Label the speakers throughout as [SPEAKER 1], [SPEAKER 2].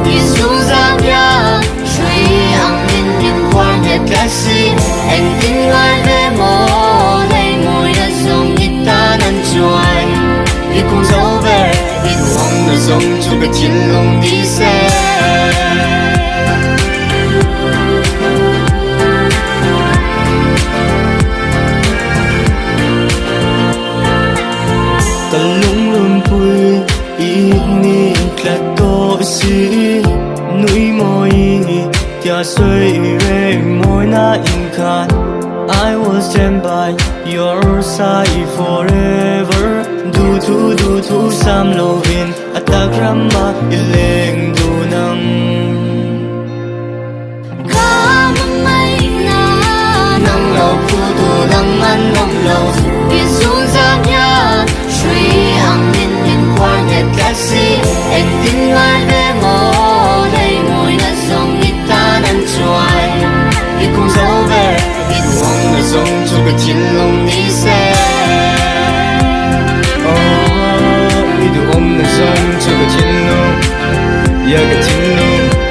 [SPEAKER 1] ý xuống giang ya suy ang in in quang hết cái gì anh tin ai về mồ lấy môi đã giống ít ta năn chuối ý cũng dấu về ý uống đã giống cho cái chiến lùng đi xe
[SPEAKER 2] I will stand by your side forever. Du thu sam lovin atagrama ileng dunang.
[SPEAKER 1] Kamay na nang lâu phu tu nang an nong lâu. Biết xuống giang ya suy ang in in quang hết cái gì anh tin ai về mồ lấy môi đã giống ít ta năn chuối ít cũng dấu về ít uống đã giống cho cái chiến lùng đi xe
[SPEAKER 2] ít uống đã giống cho cái chiến lùng yeah cái chiến lùng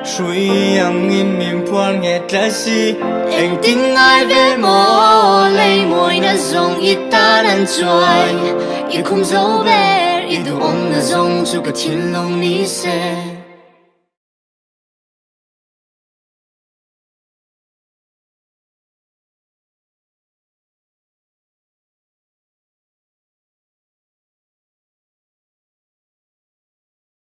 [SPEAKER 2] suy ang im im quang nghe cái gì
[SPEAKER 1] anh tin ai về mồ lấy môi đã giống ít ta năn chuối ít không dấu về ít uống đã giống cho cái chiến lùng đi xe